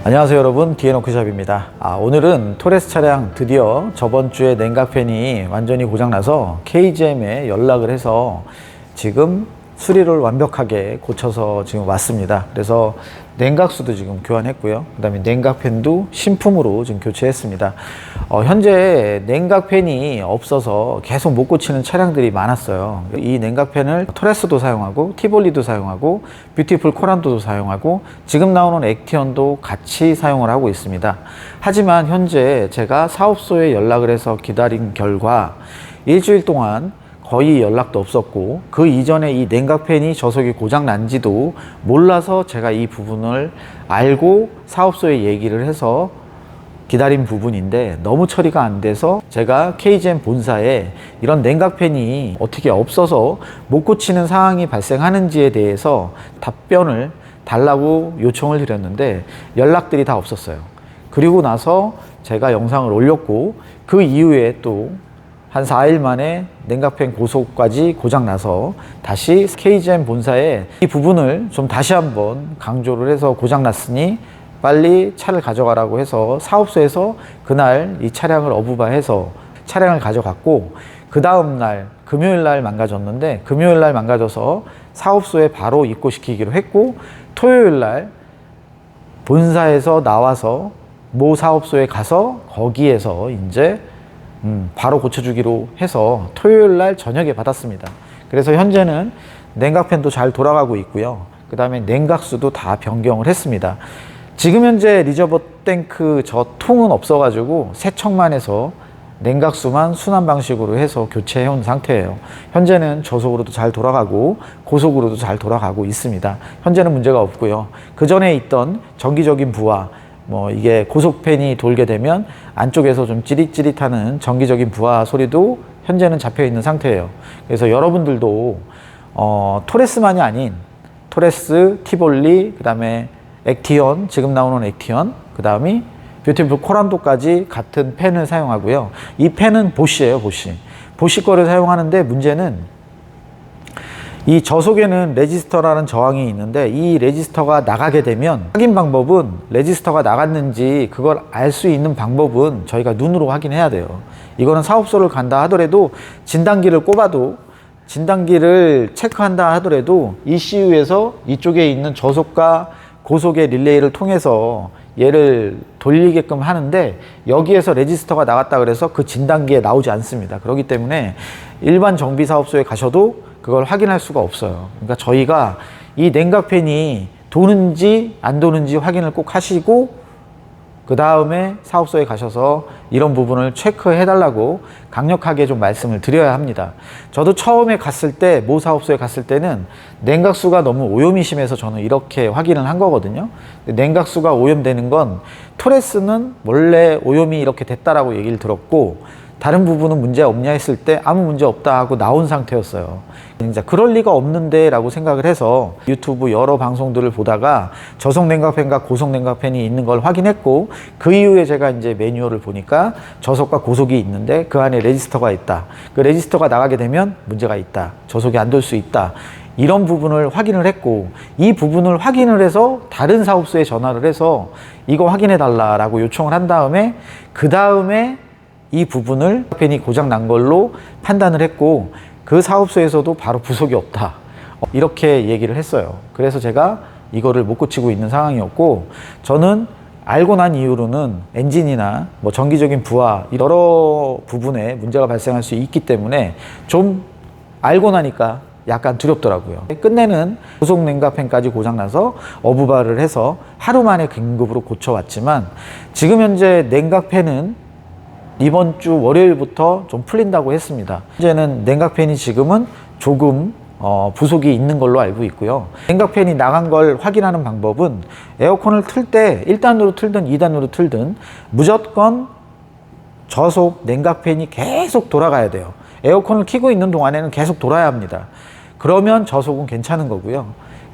안녕하세요 여러분, 디에노크샵입니다. 오늘은 토레스 차량 드디어 저번 주에 냉각팬이 완전히 고장나서 KGM에 연락을 해서 지금 수리를 완벽하게 고쳐서 지금 왔습니다. 그래서 냉각수도 지금 교환했고요. 그 다음에 냉각팬도 신품으로 지금 교체했습니다. 현재 냉각팬이 없어서 계속 못 고치는 차량들이 많았어요. 이 냉각팬을 토레스도 사용하고 티볼리도 사용하고 뷰티풀 코란도도 사용하고 지금 나오는 액티언도 같이 사용을 하고 있습니다. 하지만 현재 제가 사업소에 연락을 해서 기다린 결과 일주일 동안 거의 연락도 없었고, 그 이전에 이 냉각팬이 저속이 고장 난지도 몰라서 제가 이 부분을 알고 사업소에 얘기를 해서 기다린 부분인데 너무 처리가 안 돼서 제가 KGM 본사에 이런 냉각팬이 어떻게 없어서 못 고치는 상황이 발생하는지에 대해서 답변을 달라고 요청을 드렸는데 연락들이 다 없었어요. 그리고 나서 제가 영상을 올렸고, 그 이후에 또 한 4일 만에 냉각팬 고속까지 고장나서 다시 KGM 본사에 이 부분을 좀 다시 한번 강조를 해서 고장났으니 빨리 차를 가져가라고 해서 사업소에서 그날 이 차량을 어부바해서 차량을 가져갔고, 그 다음날 금요일날 망가졌는데 금요일날 망가져서 사업소에 바로 입고시키기로 했고, 토요일날 본사에서 나와서 모 사업소에 가서 거기에서 이제 바로 고쳐주기로 해서 토요일날 저녁에 받았습니다. 그래서 현재는 냉각팬도 잘 돌아가고 있고요. 그 다음에 냉각수도 다 변경을 했습니다. 지금 현재 리저버 탱크 저 통은 없어가지고 세척만 해서 냉각수만 순환 방식으로 해서 교체해 온 상태예요. 현재는 저속으로도 잘 돌아가고 고속으로도 잘 돌아가고 있습니다. 현재는 문제가 없고요. 그 전에 있던 정기적인 부하, 이게 고속팬이 돌게 되면 안쪽에서 좀 찌릿찌릿하는 정기적인 부하 소리도 현재는 잡혀 있는 상태예요. 그래서 여러분들도 토레스만이 아닌 토레스, 티볼리, 그 다음에 액티언, 지금 나오는 액티언, 그 다음에 뷰티풀 코란도까지 같은 팬을 사용하고요. 이 팬은 보쉬예요, 보쉬. 보쉬 거를 사용하는데 문제는 이 저속에는 레지스터라는 저항이 있는데, 이 레지스터가 나가게 되면 확인 방법은, 레지스터가 나갔는지 그걸 알 수 있는 방법은 저희가 눈으로 확인해야 돼요. 이거는 사업소를 간다 하더라도, 진단기를 꼽아도, 진단기를 체크한다 하더라도 ECU에서 이쪽에 있는 저속과 고속의 릴레이를 통해서 얘를 돌리게끔 하는데, 여기에서 레지스터가 나갔다 그래서 그 진단기에 나오지 않습니다. 그렇기 때문에 일반 정비 사업소에 가셔도 그걸 확인할 수가 없어요. 그러니까 저희가 이 냉각팬이 도는지 안 도는지 확인을 꼭 하시고, 그 다음에 사업소에 가셔서 이런 부분을 체크해 달라고 강력하게 좀 말씀을 드려야 합니다. 저도 처음에 갔을 때, 모 사업소에 갔을 때는 냉각수가 너무 오염이 심해서 저는 이렇게 확인을 한 거거든요. 냉각수가 오염되는 건 토레스는 원래 오염이 이렇게 됐다라고 얘기를 들었고, 다른 부분은 문제 없냐 했을 때 아무 문제 없다 하고 나온 상태였어요. 진짜 그럴 리가 없는데 라고 생각을 해서 유튜브 여러 방송들을 보다가 저속 냉각팬과 고속 냉각팬이 있는 걸 확인했고, 그 이후에 제가 이제 매뉴얼을 보니까 저속과 고속이 있는데 그 안에 레지스터가 있다. 그 레지스터가 나가게 되면 문제가 있다. 저속이 안 돌 수 있다. 이런 부분을 확인을 했고, 이 부분을 확인을 해서 다른 사업소에 전화를 해서 이거 확인해 달라라고 요청을 한 다음에, 그 다음에 이 부분을 팬이 고장 난 걸로 판단을 했고, 그 사업소에서도 바로 부속이 없다 이렇게 얘기를 했어요. 그래서 제가 이거를 못 고치고 있는 상황이었고, 저는 알고 난 이후로는 엔진이나 정기적인 부하 여러 부분에 문제가 발생할 수 있기 때문에 좀 알고 나니까 약간 두렵더라고요. 끝내는 고속 냉각팬까지 고장나서 어부바를 해서 하루 만에 긴급으로 고쳐왔지만, 지금 현재 냉각팬은 이번 주 월요일부터 좀 풀린다고 했습니다. 현재는 냉각팬이 지금은 조금 부속이 있는 걸로 알고 있고요. 냉각팬이 나간 걸 확인하는 방법은 에어컨을 틀 때 1단으로 틀든 2단으로 틀든 무조건 저속 냉각팬이 계속 돌아가야 돼요. 에어컨을 켜고 있는 동안에는 계속 돌아야 합니다. 그러면 저속은 괜찮은 거고요.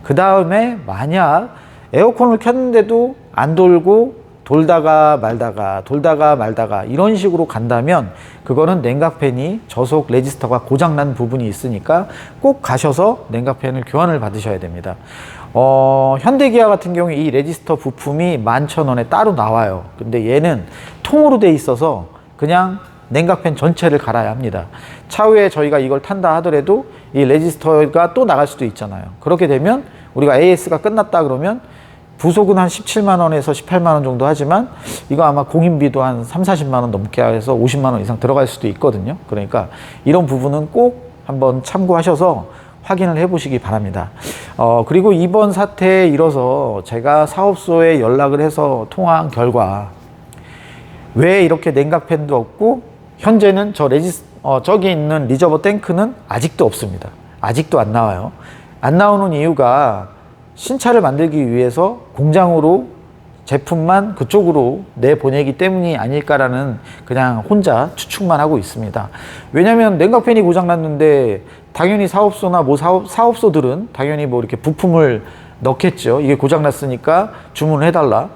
그 다음에 만약 에어컨을 켰는데도 안 돌고 돌다가 말다가 이런 식으로 간다면 그거는 냉각팬이 저속 레지스터가 고장난 부분이 있으니까 꼭 가셔서 냉각팬을 교환을 받으셔야 됩니다. 현대기아 같은 경우에 이 레지스터 부품이 11,000원에 따로 나와요. 근데 얘는 통으로 돼 있어서 그냥 냉각팬 전체를 갈아야 합니다. 차후에 저희가 이걸 탄다 하더라도 이 레지스터가 또 나갈 수도 있잖아요. 그렇게 되면 우리가 AS가 끝났다 그러면 부속은 한 17만 원에서 18만 원 정도 하지만 이거 아마 공인비도 한 3, 40만 원 넘게 해서 50만 원 이상 들어갈 수도 있거든요. 그러니까 이런 부분은 꼭 한번 참고하셔서 확인을 해 보시기 바랍니다. 그리고 이번 사태에 이뤄서 제가 사업소에 연락을 해서 통화한 결과 왜 이렇게 냉각팬도 없고 현재는 저기 있는 리저버 탱크는 아직도 없습니다. 아직도 안 나와요. 안 나오는 이유가 신차를 만들기 위해서 공장으로 제품만 그쪽으로 내보내기 때문이 아닐까라는 그냥 혼자 추측만 하고 있습니다. 왜냐하면 냉각팬이 고장났는데 당연히 사업소나 사업소들은 당연히 이렇게 부품을 넣겠죠. 이게 고장났으니까 주문을 해달라.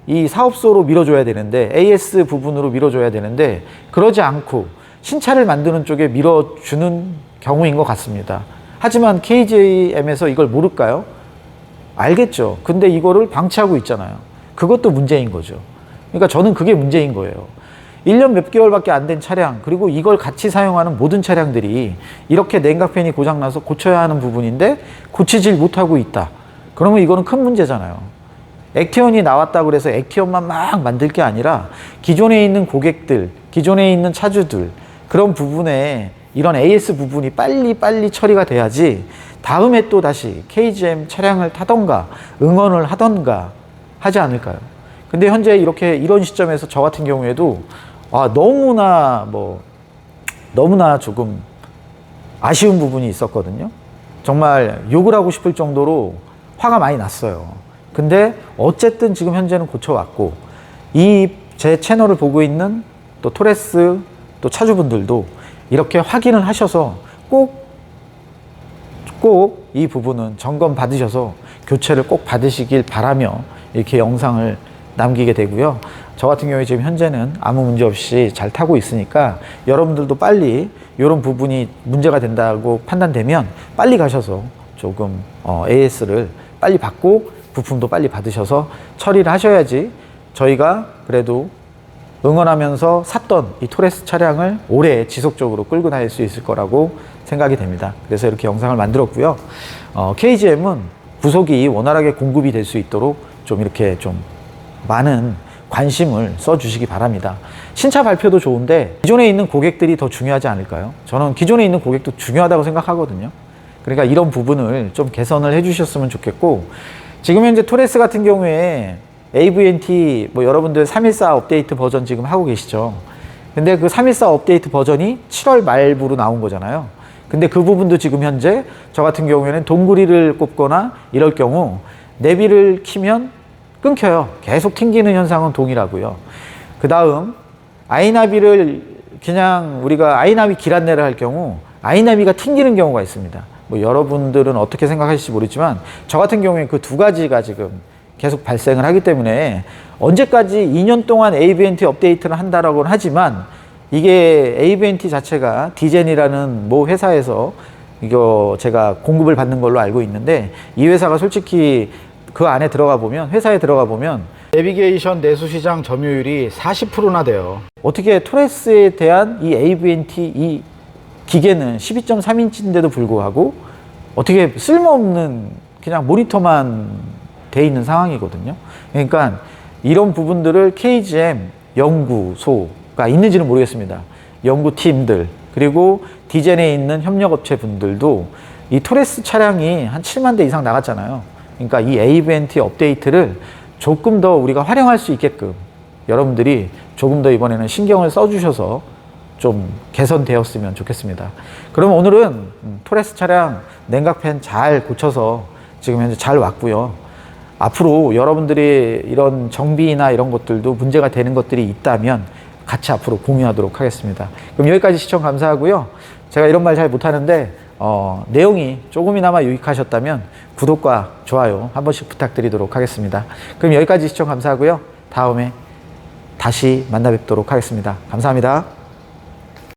이 사업소로 밀어줘야 되는데 AS 부분으로 밀어줘야 되는데 그러지 않고 신차를 만드는 쪽에 밀어주는 경우인 것 같습니다. 하지만 KGM에서 이걸 모를까요? 알겠죠. 근데 이거를 방치하고 있잖아요. 그것도 문제인 거죠. 그러니까 저는 그게 문제인 거예요. 1년 몇 개월밖에 안 된 차량, 그리고 이걸 같이 사용하는 모든 차량들이 이렇게 냉각팬이 고장나서 고쳐야 하는 부분인데 고치질 못하고 있다. 그러면 이거는 큰 문제잖아요. 액티언이 나왔다고 해서 액티언만 막 만들 게 아니라 기존에 있는 고객들, 기존에 있는 차주들, 그런 부분에 이런 AS 부분이 빨리 처리가 돼야지 다음에 또 다시 KGM 차량을 타던가 응원을 하던가 하지 않을까요? 근데 현재 이런 시점에서 저 같은 경우에도 너무나 조금 아쉬운 부분이 있었거든요. 정말 욕을 하고 싶을 정도로 화가 많이 났어요. 근데 어쨌든 지금 현재는 고쳐왔고 이 제 채널을 보고 있는 또 토레스 또 차주분들도 이렇게 확인을 하셔서 꼭 이 부분은 점검 받으셔서 교체를 꼭 받으시길 바라며 이렇게 영상을 남기게 되고요. 저 같은 경우에 지금 현재는 아무 문제 없이 잘 타고 있으니까 여러분들도 빨리 이런 부분이 문제가 된다고 판단되면 빨리 가셔서 조금 AS를 빨리 받고 부품도 빨리 받으셔서 처리를 하셔야지 저희가 그래도 응원하면서 샀던 이 토레스 차량을 오래 지속적으로 끌고 다닐 수 있을 거라고 생각이 됩니다. 그래서 이렇게 영상을 만들었고요. KGM은 부속이 원활하게 공급이 될 수 있도록 좀 이렇게 좀 많은 관심을 써주시기 바랍니다. 신차 발표도 좋은데 기존에 있는 고객들이 더 중요하지 않을까요? 저는 기존에 있는 고객도 중요하다고 생각하거든요. 그러니까 이런 부분을 좀 개선을 해주셨으면 좋겠고, 지금 현재 토레스 같은 경우에 AVNT 여러분들 314 업데이트 버전 지금 하고 계시죠. 근데 그 314 업데이트 버전이 7월 말부로 나온 거잖아요. 근데 그 부분도 지금 현재 저 같은 경우에는 동그리를 꼽거나 이럴 경우 내비를 키면 끊겨요. 계속 튕기는 현상은 동일하고요. 그 다음 아이나비를 그냥 우리가 아이나비 길 안내를 할 경우 아이나비가 튕기는 경우가 있습니다. 여러분들은 어떻게 생각하실지 모르지만 저 같은 경우에 그 두 가지가 지금 계속 발생을 하기 때문에 언제까지 2년 동안 AVNT 업데이트를 한다라고는 하지만 이게 AVNT 자체가 디젠이라는 모 회사에서 이거 제가 공급을 받는 걸로 알고 있는데 이 회사가 솔직히 그 안에 들어가 보면 회사에 들어가 보면 내비게이션 내수 시장 점유율이 40%나 돼요. 어떻게 토레스에 대한 이 AVNT 이 기계는 12.3인치인데도 불구하고 어떻게 쓸모없는 그냥 모니터만 돼 있는 상황이거든요. 그러니까 이런 부분들을 KGM 연구소가 있는지는 모르겠습니다. 연구팀들 그리고 디젠에 있는 협력업체 분들도 이 토레스 차량이 한 7만 대 이상 나갔잖아요. 그러니까 이 AVNT 업데이트를 조금 더 우리가 활용할 수 있게끔 여러분들이 조금 더 이번에는 신경을 써주셔서 좀 개선되었으면 좋겠습니다. 그러면 오늘은 토레스 차량 냉각팬 잘 고쳐서 지금 현재 잘 왔고요. 앞으로 여러분들이 이런 정비나 이런 것들도 문제가 되는 것들이 있다면 같이 앞으로 공유하도록 하겠습니다. 그럼 여기까지 시청 감사하고요. 제가 이런 말 잘 못하는데 내용이 조금이나마 유익하셨다면 구독과 좋아요 한 번씩 부탁드리도록 하겠습니다. 그럼 여기까지 시청 감사하고요. 다음에 다시 만나 뵙도록 하겠습니다. 감사합니다.